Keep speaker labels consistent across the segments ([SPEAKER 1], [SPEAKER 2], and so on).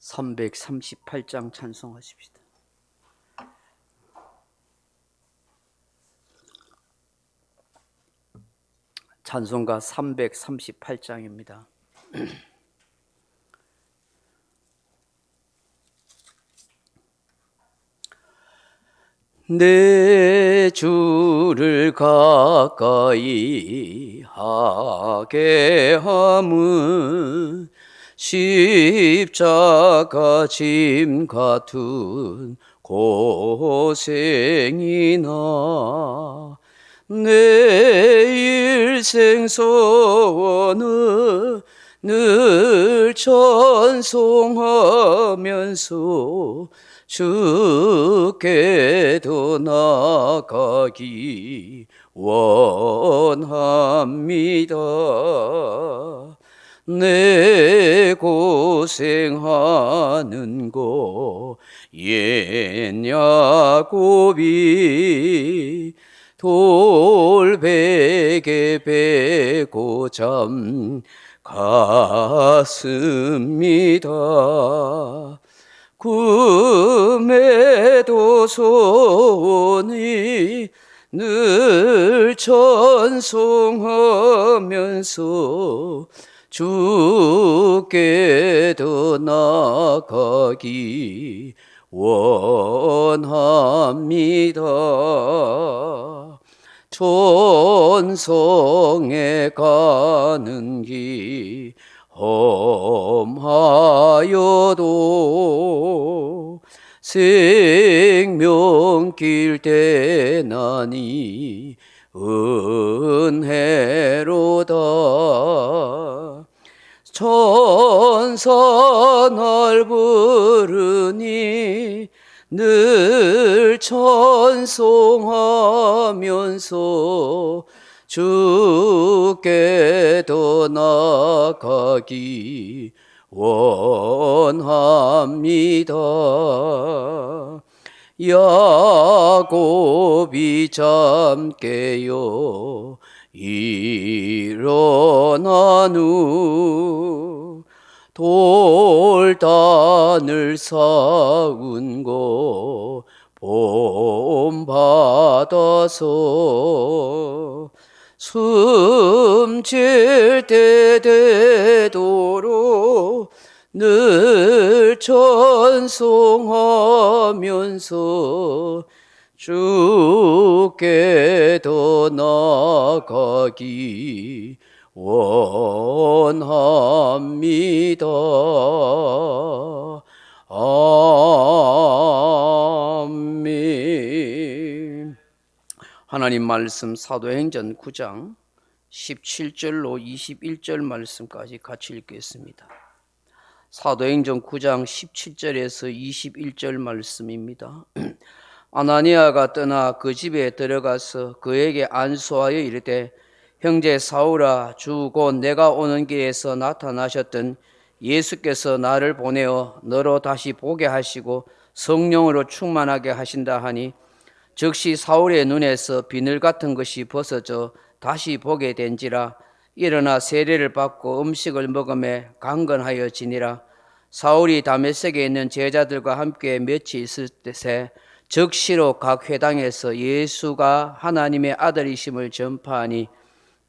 [SPEAKER 1] 338장 찬송하십시다. 찬송가 338장입니다. 내 주를 가까이 하게 함은 십자가 짐 같은 고생이나 내 일생 소원은 늘 찬송하면서 주께도 나가기 원합니다. 내 고생하는 거 옛 야곱이 돌베개 베고 잠 갔습니다. 꿈에도 소원이 늘 찬송하면서 주께도 나가기 원합니다. 천성에 가는 길 험하여도 생명길 대나니 은혜로다. 천사 날 부르니 늘 찬송하면서 주께도 나가기 원합니다. 야곱이 잠 깨어 일어난 후 돌단을 쌓은 거 본받아서 숨질 때 되도록 늘 찬송하면서 주께도 나가기 원합니다. 아멘. 하나님 말씀 사도행전 9장 17절로 21절 말씀까지 같이 읽겠습니다. 사도행전 9장 17절에서 21절 말씀입니다. 아나니아가 떠나 그 집에 들어가서 그에게 안수하여 이르되 형제 사울아, 주 곧 내가 오는 길에서 나타나셨던 예수께서 나를 보내어 너로 다시 보게 하시고 성령으로 충만하게 하신다 하니 즉시 사울의 눈에서 비늘 같은 것이 벗어져 다시 보게 된지라. 일어나 세례를 받고 음식을 먹음에 강건하여 지니라. 사울이 다메섹에 있는 제자들과 함께 며칠 있을 때새 즉시로 각 회당에서 예수가 하나님의 아들이심을 전파하니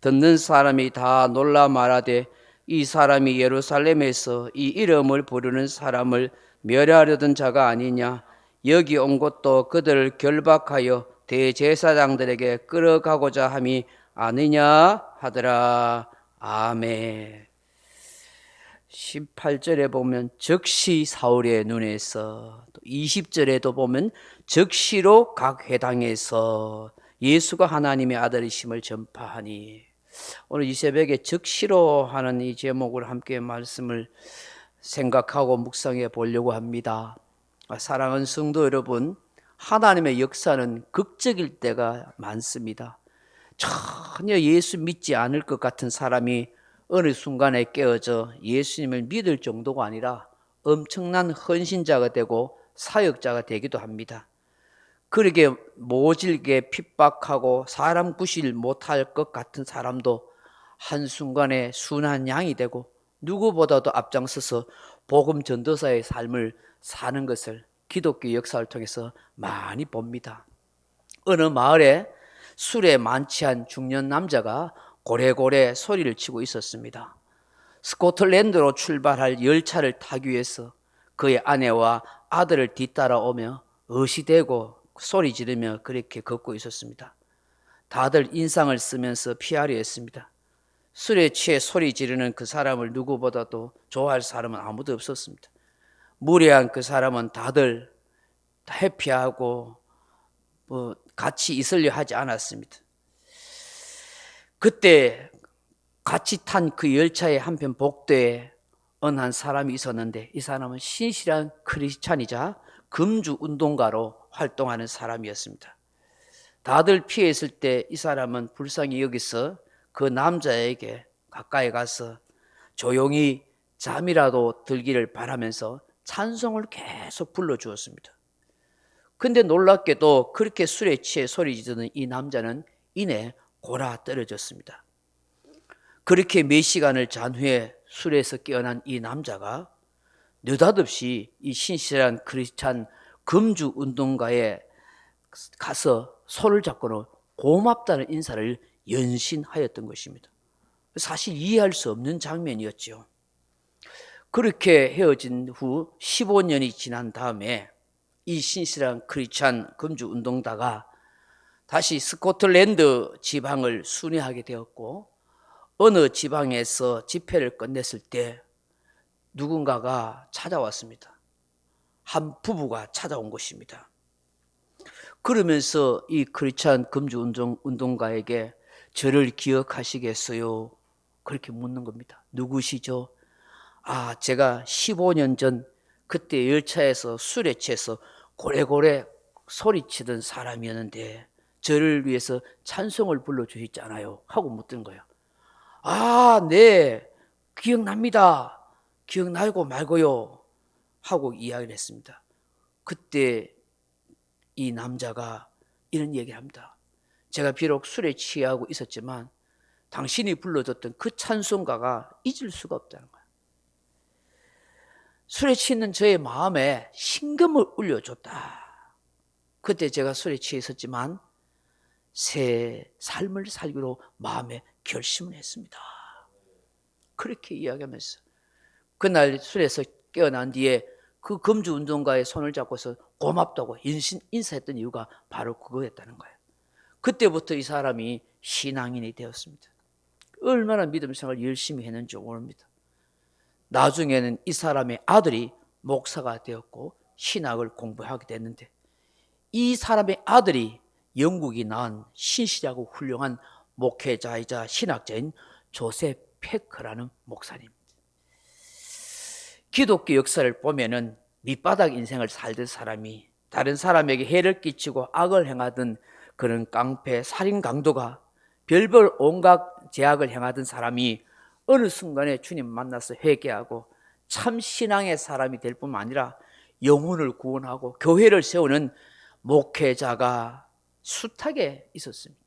[SPEAKER 1] 듣는 사람이 다 놀라 말하되 이 사람이 예루살렘에서 이 이름을 부르는 사람을 멸하려던 자가 아니냐. 여기 온 것도 그들을 결박하여 대제사장들에게 끌어가고자 함이 아니냐 하더라. 아멘. 18절에 보면 즉시 사울의 눈에서, 또 20절에도 보면 즉시로 각 회당에서 예수가 하나님의 아들이심을 전파하니, 오늘 이 새벽에 즉시로 하는 이 제목을 함께 말씀을 생각하고 묵상해 보려고 합니다. 사랑하는 성도 여러분, 하나님의 역사는 극적일 때가 많습니다. 전혀 예수 믿지 않을 것 같은 사람이 어느 순간에 깨어져 예수님을 믿을 정도가 아니라 엄청난 헌신자가 되고 사역자가 되기도 합니다. 그렇게 모질게 핍박하고 사람 구실 못할 것 같은 사람도 한순간에 순한 양이 되고 누구보다도 앞장서서 복음 전도사의 삶을 사는 것을 기독교 역사를 통해서 많이 봅니다. 어느 마을에 술에 만취한 중년 남자가 고래고래 소리를 치고 있었습니다. 스코틀랜드로 출발할 열차를 타기 위해서 그의 아내와 아들을 뒤따라오며 어시대고 소리 지르며 그렇게 걷고 있었습니다. 다들 인상을 쓰면서 피하려 했습니다. 술에 취해 소리 지르는 그 사람을 누구보다도 좋아할 사람은 아무도 없었습니다. 무례한 그 사람은 다들 회피하고 같이 있으려 하지 않았습니다. 그때 같이 탄 그 열차의 한편 복도에 어느 한 사람이 있었는데, 이 사람은 신실한 크리스찬이자 금주 운동가로 활동하는 사람이었습니다. 다들 피해 있을 때 이 사람은 불쌍히 여기서 그 남자에게 가까이 가서 조용히 잠이라도 들기를 바라면서 찬송을 계속 불러주었습니다. 근데 놀랍게도 그렇게 술에 취해 소리 지르는 이 남자는 이내 골아 떨어졌습니다. 그렇게 몇 시간을 잔 후에 술에서 깨어난 이 남자가 느닷없이 이 신실한 크리스찬 금주 운동가에 가서 손을 잡고는 고맙다는 인사를 연신하였던 것입니다. 사실 이해할 수 없는 장면이었죠. 그렇게 헤어진 후 15년이 지난 다음에 이 신실한 크리스찬 금주 운동가가 다시 스코틀랜드 지방을 순회하게 되었고, 어느 지방에서 집회를 끝냈을 때 누군가가 찾아왔습니다. 한 부부가 찾아온 것입니다. 그러면서 이 크리스찬 금주 운동가에게 저를 기억하시겠어요? 그렇게 묻는 겁니다. 누구시죠? 제가 15년 전 그때 열차에서 술에 취해서 고래고래 소리치던 사람이었는데 저를 위해서 찬송을 불러주셨잖아요 하고 묻던 거예요. 네, 기억납니다. 기억나고 말고요 하고 이야기를 했습니다. 그때 이 남자가 이런 얘기를 합니다. 제가 비록 술에 취하고 있었지만 당신이 불러줬던 그 찬송가가 잊을 수가 없다는 거예요. 술에 취는 저의 마음에 신금을 울려줬다. 그때 제가 술에 취해 있었지만 새 삶을 살기로 마음에 결심을 했습니다. 그렇게 이야기하면서 그날 술에서 깨어난 뒤에 그 금주 운동가의 손을 잡고서 고맙다고 인사했던 이유가 바로 그거였다는 거예요. 그때부터 이 사람이 신앙인이 되었습니다. 얼마나 믿음 생활을 열심히 했는지 모릅니다. 나중에는 이 사람의 아들이 목사가 되었고 신학을 공부하게 됐는데, 이 사람의 아들이 영국이 낳은 신실하고 훌륭한 목회자이자 신학자인 조셉 페커라는 목사님. 기독교 역사를 보면은 밑바닥 인생을 살던 사람이 다른 사람에게 해를 끼치고 악을 행하던 그런 깡패 살인 강도가 별별 온갖 죄악을 행하던 사람이 어느 순간에 주님 만나서 회개하고 참 신앙의 사람이 될 뿐만 아니라 영혼을 구원하고 교회를 세우는 목회자가 숱하게 있었습니다.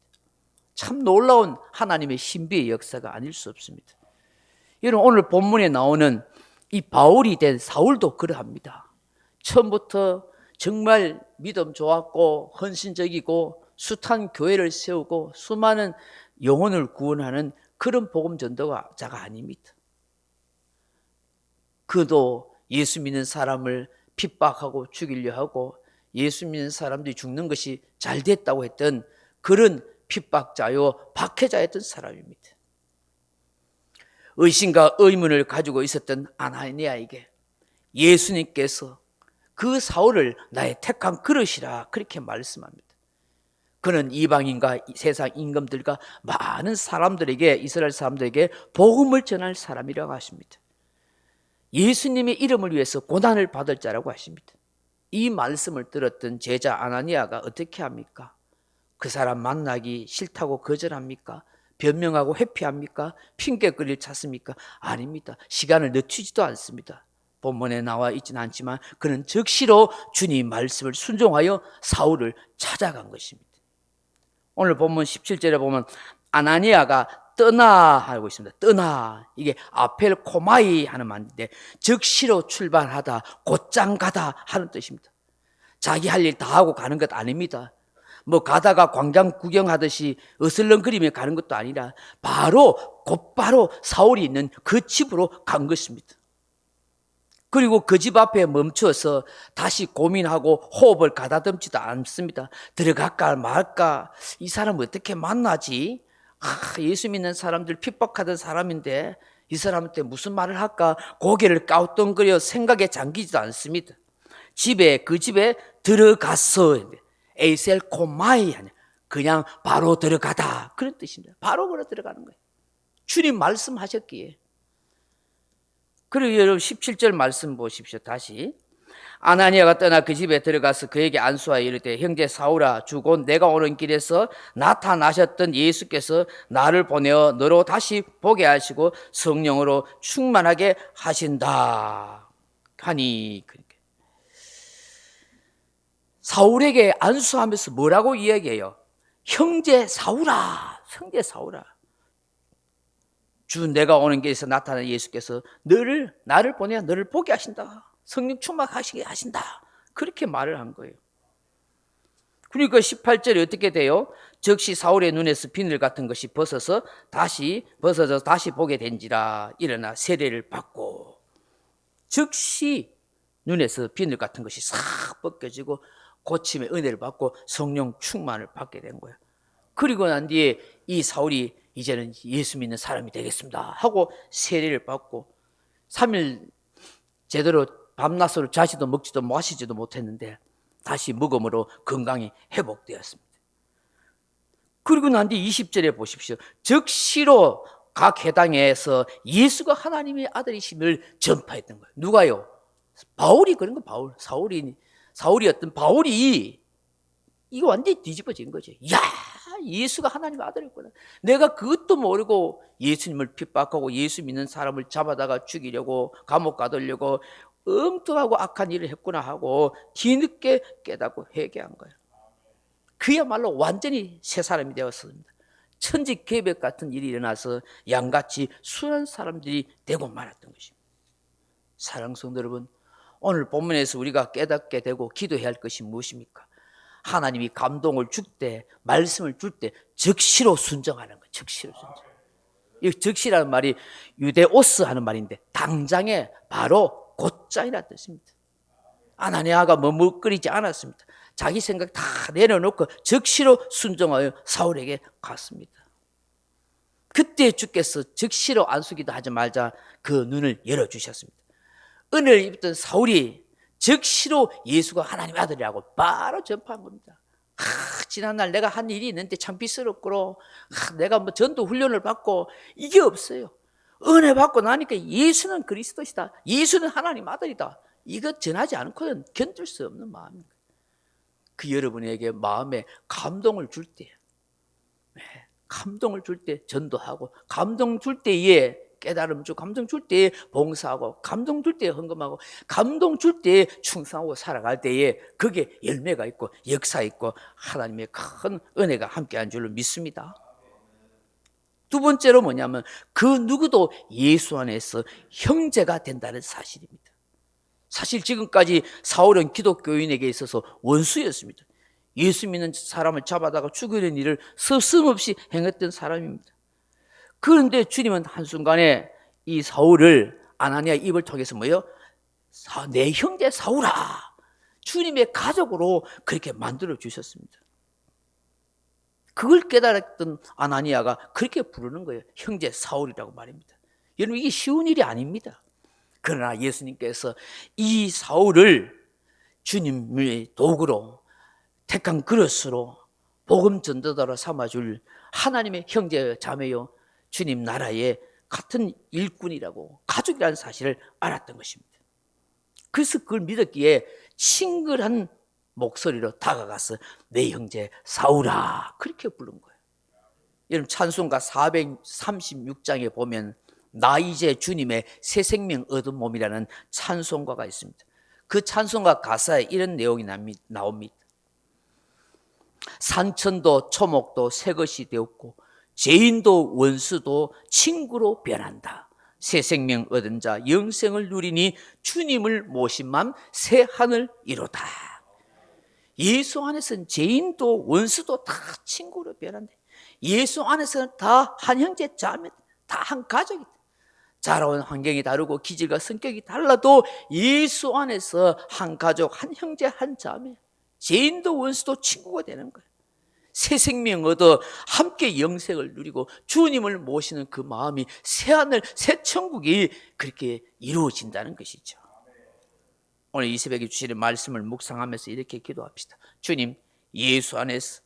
[SPEAKER 1] 참 놀라운 하나님의 신비의 역사가 아닐 수 없습니다. 여러분, 오늘 본문에 나오는 이 바울이 된 사울도 그러합니다. 처음부터 정말 믿음 좋았고 헌신적이고 숱한 교회를 세우고 수많은 영혼을 구원하는 그런 복음 전도자가 아닙니다. 그도 예수 믿는 사람을 핍박하고 죽이려 하고 예수 믿는 사람들이 죽는 것이 잘 됐다고 했던 그런 핍박자요 박해자였던 사람입니다. 의심과 의문을 가지고 있었던 아나니아에게 예수님께서 그 사울을 나의 택한 그릇이라 그렇게 말씀합니다. 그는 이방인과 세상 임금들과 많은 사람들에게, 이스라엘 사람들에게 복음을 전할 사람이라고 하십니다. 예수님의 이름을 위해서 고난을 받을 자라고 하십니다. 이 말씀을 들었던 제자 아나니아가 어떻게 합니까? 그 사람 만나기 싫다고 거절합니까? 변명하고 회피합니까? 핑계거리를 찾습니까? 아닙니다. 시간을 늦추지도 않습니다. 본문에 나와 있지는 않지만 그는 즉시로 주님 말씀을 순종하여 사울을 찾아간 것입니다. 오늘 본문 17절에 보면 아나니아가 떠나 하고 있습니다. 떠나. 이게 아펠코마이 하는 말인데 즉시로 출발하다, 곧장 가다 하는 뜻입니다. 자기 할 일 다 하고 가는 것 아닙니다. 뭐 가다가 광장 구경하듯이 어슬렁거리며 가는 것도 아니라 곧바로 사울이 있는 그 집으로 간 것입니다. 그리고 그 집 앞에 멈춰서 다시 고민하고 호흡을 가다듬지도 않습니다. 들어갈까 말까? 이 사람 어떻게 만나지? 예수 믿는 사람들 핍박하던 사람인데 이 사람한테 무슨 말을 할까? 고개를 ቃ우뚱거려 생각에 잠기지도 않습니다. 그 집에 들어갔어. 에이셀코마이, 그냥 바로 들어가다, 그런 뜻입니다. 바로 들어가는 거예요. 주님 말씀하셨기에. 그리고 여러분 17절 말씀 보십시오. 다시. 아나니아가 떠나 그 집에 들어가서 그에게 안수하여 이르되 형제 사울아, 주고 내가 오는 길에서 나타나셨던 예수께서 나를 보내어 너로 다시 보게 하시고 성령으로 충만하게 하신다 하니. 사울에게 안수하면서 뭐라고 이야기해요? 형제 사울아, 형제 사울아, 주 내가 오는 길에서 나타난 예수께서 나를 보내어 너를 보게 하신다, 성령 충만하시게 하신다, 그렇게 말을 한 거예요. 그러니까 18절에 어떻게 돼요? 즉시 사울의 눈에서 비늘 같은 것이 벗어져 다시 보게 된지라. 일어나 세례를 받고. 즉시 눈에서 비늘 같은 것이 싹 벗겨지고 고침의 은혜를 받고 성령 충만을 받게 된 거예요. 그리고 난 뒤에 이 사울이 이제는 예수 믿는 사람이 되겠습니다 하고 세례를 받고 3일 제대로 밤낮으로 자지도 먹지도 마시지도 못했는데 다시 먹음으로 건강이 회복되었습니다. 그리고 난 뒤에 20절에 보십시오. 즉시로 각 회당에서 예수가 하나님의 아들이심을 전파했던 거예요. 누가요? 바울이 그런 거. 사울이었던 바울이 이거 완전히 뒤집어진 거죠. 야, 예수가 하나님의 아들이구나. 내가 그것도 모르고 예수님을 핍박하고 예수 믿는 사람을 잡아다가 죽이려고 감옥 가두려고 엉뚱하고 악한 일을 했구나 하고 뒤늦게 깨닫고 회개한 거예요. 그야말로 완전히 새 사람이 되었습니다. 천지개벽 같은 일이 일어나서 양같이 순한 사람들이 되고 말았던 것입니다. 사랑하는 성도 여러분, 오늘 본문에서 우리가 깨닫게 되고 기도해야 할 것이 무엇입니까? 하나님이 감동을 줄 때, 말씀을 줄 때 즉시로 순종하는 거예요. 즉시로 순종. 이 즉시라는 말이 유데오스 하는 말인데 당장에 바로 곧장이라는 뜻입니다. 아나니아가 머뭇거리지 않았습니다. 자기 생각 다 내려놓고 즉시로 순종하여 사울에게 갔습니다. 그때 주께서 즉시로 안수기도 하지 말자 그 눈을 열어주셨습니다. 은혜를 입던 사울이 즉시로 예수가 하나님의 아들이라고 바로 전파한 겁니다. 지난날 내가 한 일이 있는데 참 비스럽고 내가 뭐 전도 훈련을 받고 이게 없어요. 은혜 받고 나니까 예수는 그리스도시다, 예수는 하나님 아들이다, 이거 전하지 않고는 견딜 수 없는 마음입니다. 그 여러분에게 마음에 감동을 줄 때, 감동을 줄 때 전도하고, 감동 줄 때에 깨달음 주고, 감동 줄 때에 봉사하고, 감동 줄 때에 헌금하고, 감동 줄 때에 충성하고 살아갈 때에 그게 열매가 있고 역사 있고 하나님의 큰 은혜가 함께한 줄로 믿습니다. 두 번째로 뭐냐면 그 누구도 예수 안에서 형제가 된다는 사실입니다. 사실 지금까지 사울은 기독교인에게 있어서 원수였습니다. 예수 믿는 사람을 잡아다가 죽이는 일을 서슴없이 행했던 사람입니다. 그런데 주님은 한순간에 이 사울을 아나니아 입을 통해서 뭐예요? 내 형제 사울아, 주님의 가족으로 그렇게 만들어 주셨습니다. 그걸 깨달았던 아나니아가 그렇게 부르는 거예요. 형제 사울이라고 말입니다. 여러분, 이게 쉬운 일이 아닙니다. 그러나 예수님께서 이 사울을 주님의 도구로, 택한 그릇으로, 복음 전도자로 삼아줄 하나님의 형제여 자매여 주님 나라의 같은 일꾼이라고, 가족이라는 사실을 알았던 것입니다. 그래서 그걸 믿었기에 친근한 목소리로 다가가서 내 형제 사울아 그렇게 부른 거예요. 여러분, 찬송가 436장에 보면 나 이제 주님의 새 생명 얻은 몸이라는 찬송가가 있습니다. 그 찬송가 가사에 이런 내용이 나옵니다. 산천도 초목도 새 것이 되었고 죄인도 원수도 친구로 변한다. 새 생명 얻은 자 영생을 누리니 주님을 모신 맘 새 하늘 이루다. 예수 안에서는 죄인도 원수도 다 친구로 변한다. 예수 안에서는 다 한 형제 자매, 다 한 가족이다. 자라온 환경이 다르고 기질과 성격이 달라도 예수 안에서 한 가족, 한 형제, 한 자매, 죄인도 원수도 친구가 되는 거예요. 새 생명 얻어 함께 영생을 누리고 주님을 모시는 그 마음이 새하늘, 새 천국이 그렇게 이루어진다는 것이죠. 오늘 이 새벽에 주시는 말씀을 묵상하면서 이렇게 기도합시다. 주님, 예수 안에서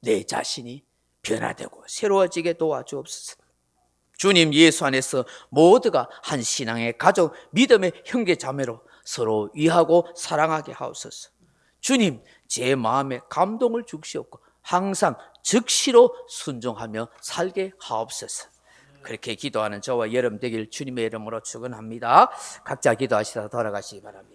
[SPEAKER 1] 내 자신이 변화되고 새로워지게 도와주옵소서. 주님, 예수 안에서 모두가 한 신앙의 가족, 믿음의 형제 자매로 서로 위하고 사랑하게 하옵소서. 주님, 제 마음에 감동을 주시옵고 항상 즉시로 순종하며 살게 하옵소서. 그렇게 기도하는 저와 여러분 되길 주님의 이름으로 축원합니다. 각자 기도하시다 돌아가시기 바랍니다.